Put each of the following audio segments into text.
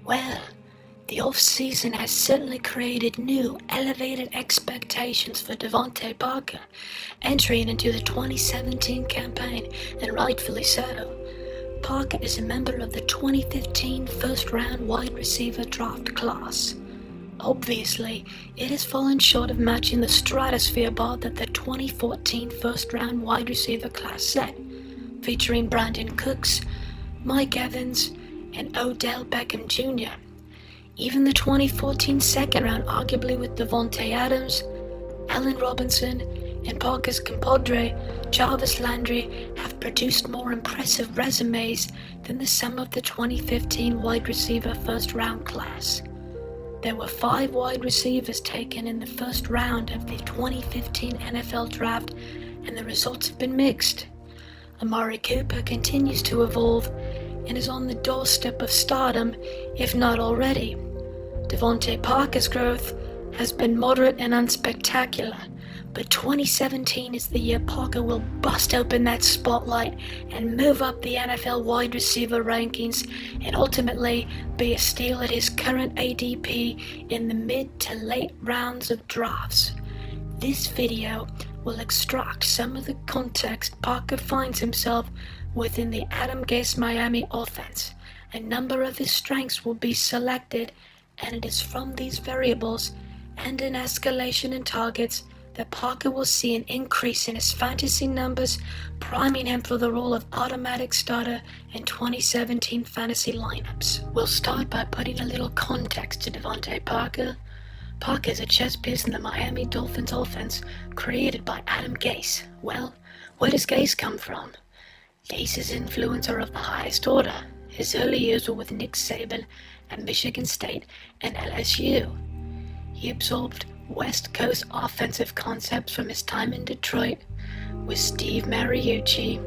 Well, the off-season has certainly created new, elevated expectations for DeVante Parker entering into the 2017 campaign, and rightfully so. Parker is a member of the 2015 first-round wide receiver draft class. Obviously, it has fallen short of matching the stratosphere bar that the 2014 first-round wide receiver class set, featuring Brandon Cooks, Mike Evans, and Odell Beckham Jr. Even the 2014 second round, arguably with Davante Adams, Allen Robinson, and Parker's compadre, Jarvis Landry, have produced more impressive resumes than the sum of the 2015 wide receiver first round class. There were 5 wide receivers taken in the first round of the 2015 NFL draft, and the results have been mixed. Amari Cooper continues to evolve and is on the doorstep of stardom, if not already. DeVante Parker's growth has been moderate and unspectacular, but 2017 is the year Parker will bust open that spotlight and move up the NFL wide receiver rankings and ultimately be a steal at his current ADP in the mid to late rounds of drafts. This video will extract some of the context Parker finds himself within the Adam Gase Miami offense. A number of his strengths will be selected, and it is from these variables and an escalation in targets that Parker will see an increase in his fantasy numbers, priming him for the role of automatic starter in 2017 fantasy lineups. We'll start by putting a little context to DeVante Parker. Parker is a chess piece in the Miami Dolphins offense created by Adam Gase. Well, where does Gase come from? Gase's influence are of the highest order. His early years were with Nick Saban at Michigan State and LSU. He absorbed West Coast offensive concepts from his time in Detroit with Steve Mariucci.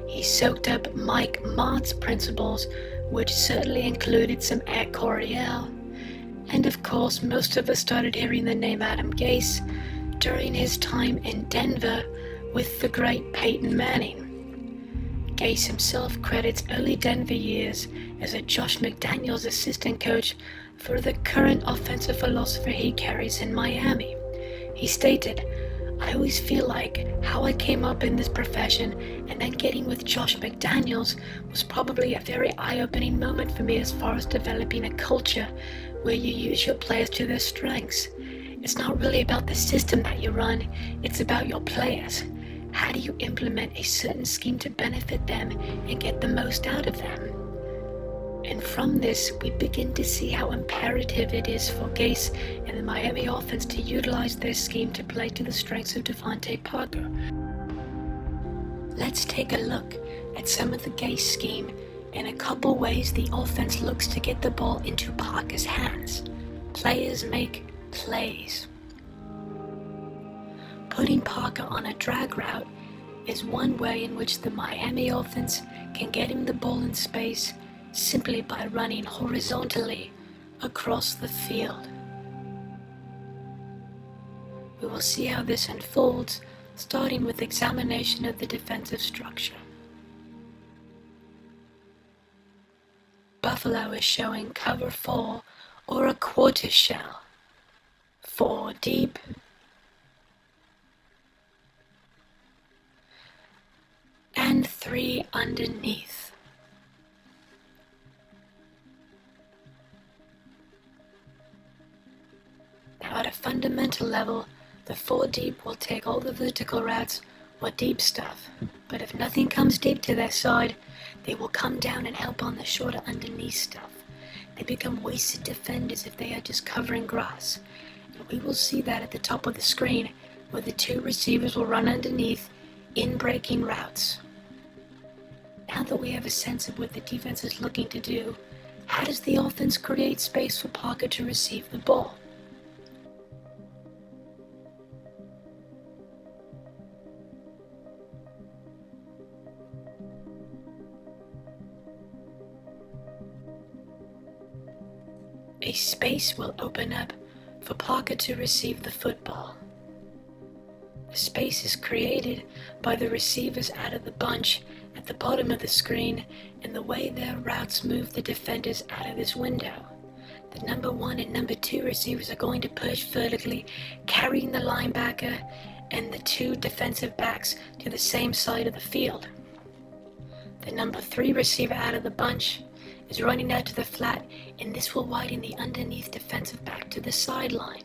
He soaked up Mike Mott's principles, which certainly included some Air Coryell. And of course, most of us started hearing the name Adam Gase during his time in Denver with the great Peyton Manning. Gase himself credits early Denver years as a Josh McDaniels assistant coach for the current offensive philosophy he carries in Miami. He stated, "I always feel like how I came up in this profession and then getting with Josh McDaniels was probably a very eye-opening moment for me as far as developing a culture where you use your players to their strengths. It's not really about the system that you run, it's about your players. How do you implement a certain scheme to benefit them and get the most out of them?" And from this, we begin to see how imperative it is for Gase and the Miami offense to utilize their scheme to play to the strengths of DeVante Parker. Let's take a look at some of the Gase scheme and a couple ways the offense looks to get the ball into Parker's hands. Players make plays. Putting Parker on a drag route is one way in which the Miami offense can get him the ball in space simply by running horizontally across the field. We will see how this unfolds, starting with examination of the defensive structure. Buffalo is showing cover 4 or a quarter shell. 4 deep, and 3 underneath. Now at a fundamental level, the 4 deep will take all the vertical routes or deep stuff, but if nothing comes deep to their side, they will come down and help on the shorter underneath stuff. They become wasted defenders if they are just covering grass, and we will see that at the top of the screen, where the 2 receivers will run underneath in breaking routes. Now that we have a sense of what the defense is looking to do, how does the offense create space for Parker to receive the ball? A space will open up for Parker to receive the football. The space is created by the receivers out of the bunch at at the bottom of the screen and the way their routes move the defenders out of this window. The number 1 and number 2 receivers are going to push vertically, carrying the linebacker and the 2 defensive backs to the same side of the field. The number 3 receiver out of the bunch is running out to the flat, and this will widen the underneath defensive back to the sideline.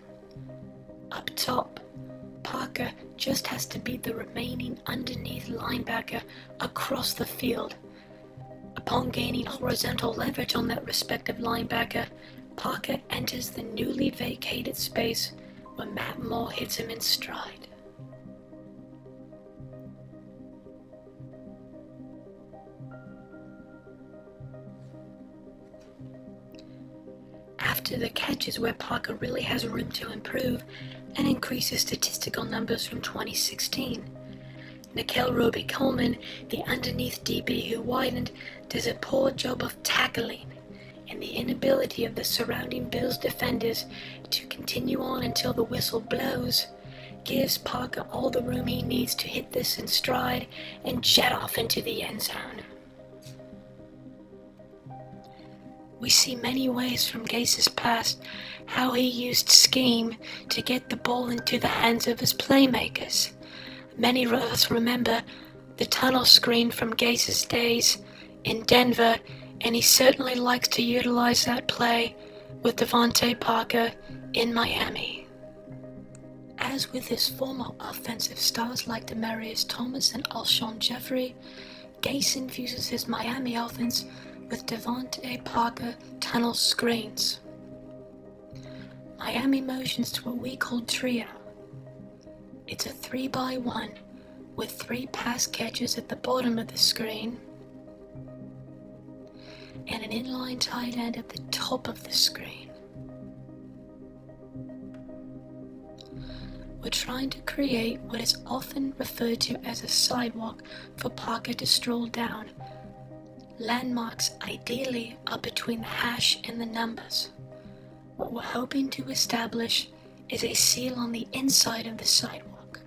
Up top, Parker just has to beat the remaining underneath linebacker across the field. Upon gaining horizontal leverage on that respective linebacker, Parker enters the newly vacated space where Matt Moore hits him in stride. After the catch is where Parker really has room to improve and increase his statistical numbers from 2016. Nikel Roby-Coleman, the underneath DB who widened, does a poor job of tackling, and the inability of the surrounding Bills defenders to continue on until the whistle blows gives Parker all the room he needs to hit this in stride and jet off into the end zone. We see many ways from Gase's past how he used scheme to get the ball into the hands of his playmakers. Many of us remember the tunnel screen from Gase's days in Denver, and he certainly likes to utilize that play with DeVante Parker in Miami. As with his former offensive stars like Demaryius Thomas and Alshon Jeffrey, Gase infuses his Miami offense with DeVante Parker tunnel screens. Miami motions to what we call trio. It's a 3x1 with 3 pass catches at the bottom of the screen and an inline tight end at the top of the screen. We're trying to create what is often referred to as a sidewalk for Parker to stroll down. Landmarks ideally are between the hash and the numbers. What we're hoping to establish is a seal on the inside of the sidewalk,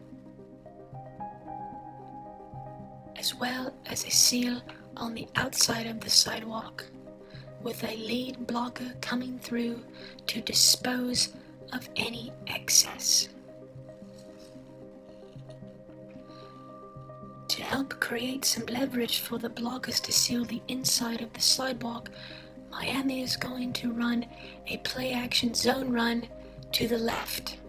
as well as a seal on the outside of the sidewalk, with a lead blocker coming through to dispose of any excess. To help create some leverage for the blockers to seal the inside of the sidewalk, Miami is going to run a play-action zone run to the left.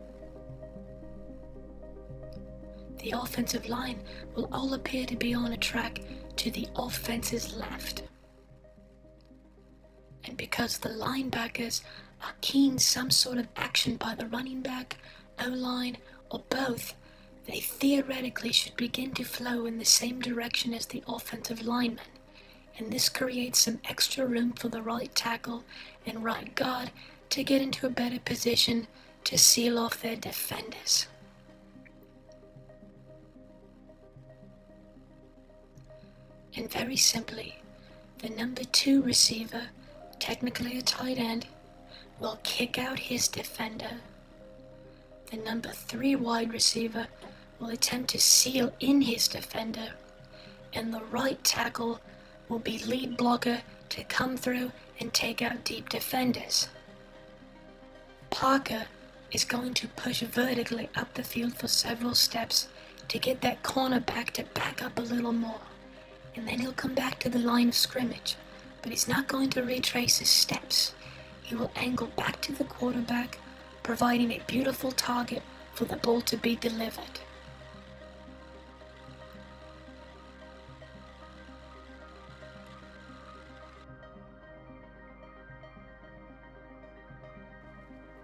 The offensive line will all appear to be on a track to the offense's left. And because the linebackers are keen some sort of action by the running back, O-line, or both, they theoretically should begin to flow in the same direction as the offensive linemen, and this creates some extra room for the right tackle and right guard to get into a better position to seal off their defenders. And very simply, the number 2 receiver, technically a tight end, will kick out his defender. The number 3 wide receiver will attempt to seal in his defender, and the right tackle will be lead blocker to come through and take out deep defenders. Parker is going to push vertically up the field for several steps to get that cornerback to back up a little more, and then he'll come back to the line of scrimmage, but he's not going to retrace his steps. He will angle back to the quarterback, providing a beautiful target for the ball to be delivered.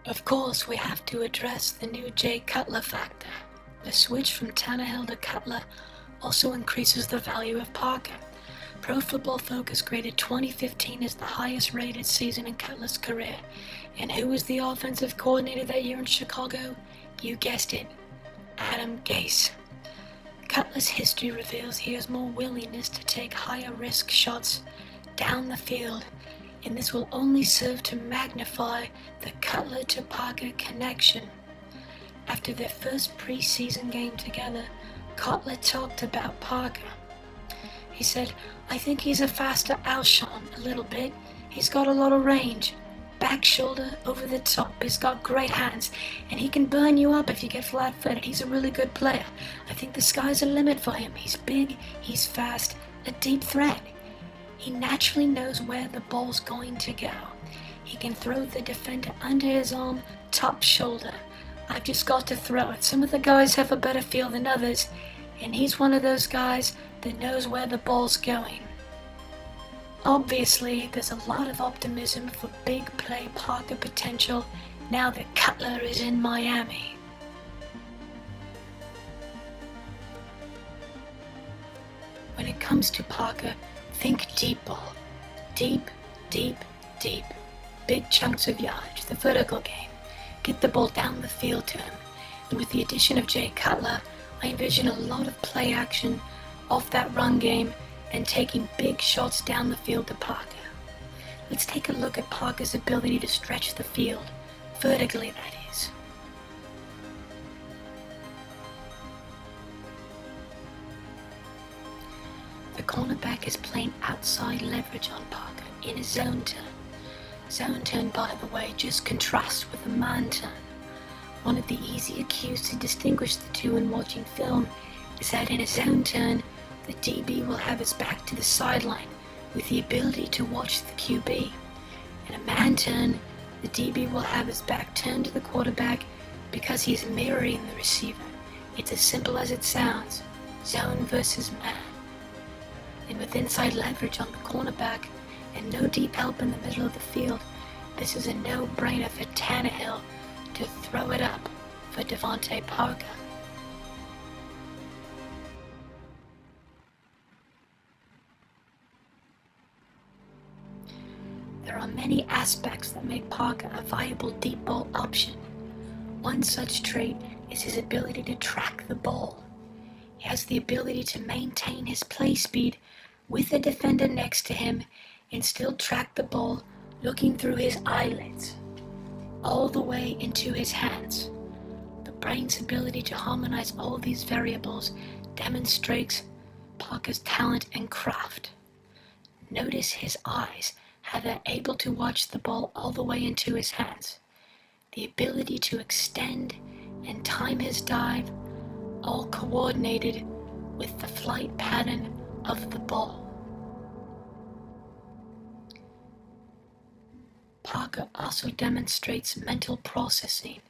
Of course, we have to address the new Jay Cutler factor. The switch from Tannehill to Cutler also increases the value of Parker. Pro Football Focus graded 2015 as the highest rated season in Cutler's career. And who was the offensive coordinator that year in Chicago? You guessed it, Adam Gase. Cutler's history reveals he has more willingness to take higher risk shots down the field, and this will only serve to magnify the Cutler to Parker connection. After their first preseason game together, Cutler talked about Parker. He said, I think he's a faster Alshon a little bit. He's got a lot of range. Back shoulder, over the top. He's got great hands, and he can burn you up if you get flat-footed. He's a really good player. I think the sky's the limit for him. He's big, he's fast, a deep threat. He naturally knows where the ball's going to go. He can throw the defender under his arm, top shoulder. I've just got to throw it. Some of the guys have a better feel than others, and he's one of those guys that knows where the ball's going. Obviously, there's a lot of optimism for big play Parker potential now that Cutler is in Miami. When it comes to Parker, think deep ball. Deep, deep, deep. Big chunks of yardage, the vertical game. Get the ball down the field to him. And with the addition of Jay Cutler, I envision a lot of play action off that run game and taking big shots down the field to Parker. Let's take a look at Parker's ability to stretch the field, vertically that is. The cornerback is playing outside leverage on Parker in a zone turn. Zone turn, by the way, just contrasts with a man turn. One of the easier cues to distinguish the two in watching film is that in a zone turn, the DB will have his back to the sideline with the ability to watch the QB. In a man turn, the DB will have his back turned to the quarterback because he is mirroring the receiver. It's as simple as it sounds, zone versus man. And with inside leverage on the cornerback and no deep help in the middle of the field, this is a no-brainer for Tannehill to throw it up for DeVante Parker. There are many aspects that make Parker a viable deep ball option. One such trait is his ability to track the ball. He has the ability to maintain his play speed with a defender next to him and still track the ball looking through his eyelids, all the way into his hands. The brain's ability to harmonize all these variables demonstrates Parker's talent and craft. Notice his eyes, how they're able to watch the ball all the way into his hands. The ability to extend and time his dive, all coordinated with the flight pattern of the ball. Parker also demonstrates mental processing,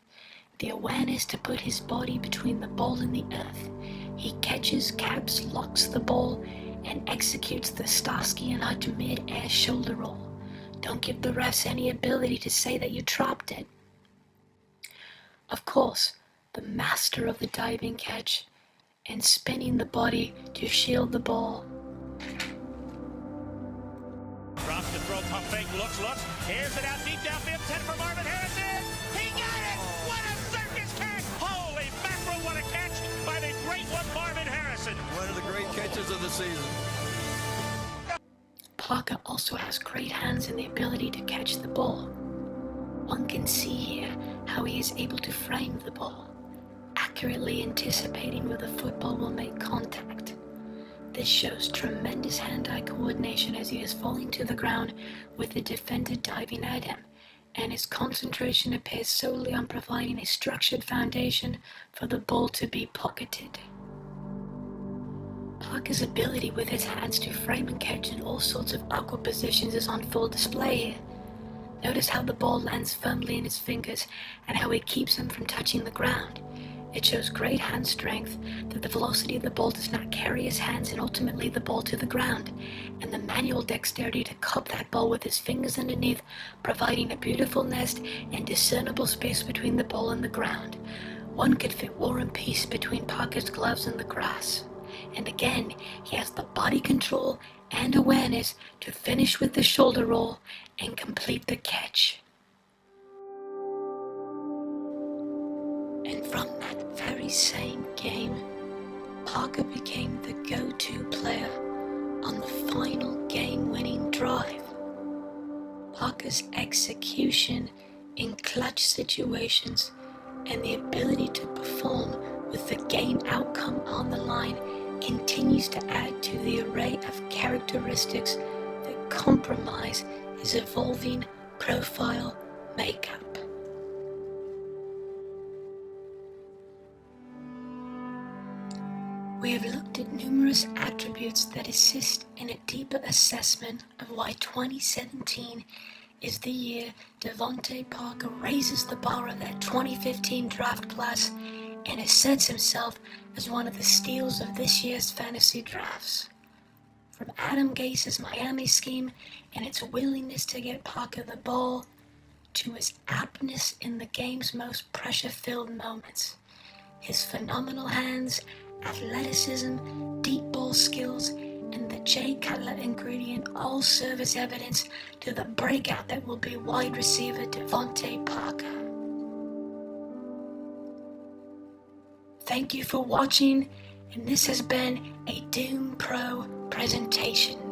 the awareness to put his body between the ball and the earth. He catches, caps, locks the ball, and executes the Starsky and Hutch mid-air shoulder roll. Don't give the refs any ability to say that you dropped it. Of course, the master of the diving catch and spinning the body to shield the ball. Drops the throw, pump fake, looks, here's it out deep downfield, set for Marvin Harrison. He got it! What a circus catch! Holy mackerel, what a catch by the great one, Marvin Harrison. One of the great catches of the season. Parker also has great hands and the ability to catch the ball. One can see here how he is able to frame the ball, accurately anticipating where the football will make contact. This shows tremendous hand-eye coordination as he is falling to the ground with the defender diving at him, and his concentration appears solely on providing a structured foundation for the ball to be pocketed. Parker's ability with his hands to frame and catch in all sorts of awkward positions is on full display here. Notice how the ball lands firmly in his fingers and how he keeps them from touching the ground. It shows great hand strength that the velocity of the ball does not carry his hands and ultimately the ball to the ground, and the manual dexterity to cup that ball with his fingers underneath, providing a beautiful nest and discernible space between the ball and the ground. One could fit War and Peace between Parker's gloves and the grass. And again, he has the body control and awareness to finish with the shoulder roll and complete the catch. And from that very same game, Parker became the go-to player on the final game-winning drive. Parker's execution in clutch situations and the ability to perform with the game outcome on the line continues to add to the array of characteristics that compromise his evolving profile makeup. We have looked at numerous attributes that assist in a deeper assessment of why 2017 is the year DeVante Parker raises the bar of that 2015 draft class and asserts himself as one of the steals of this year's fantasy drafts. From Adam Gase's Miami scheme and its willingness to get Parker the ball, to his aptness in the game's most pressure-filled moments, his phenomenal hands, athleticism, deep ball skills, and the Jay Cutler ingredient all serve as evidence to the breakout that will be wide receiver DeVante Parker. Thank you for watching, and this has been a Doom Pro presentation.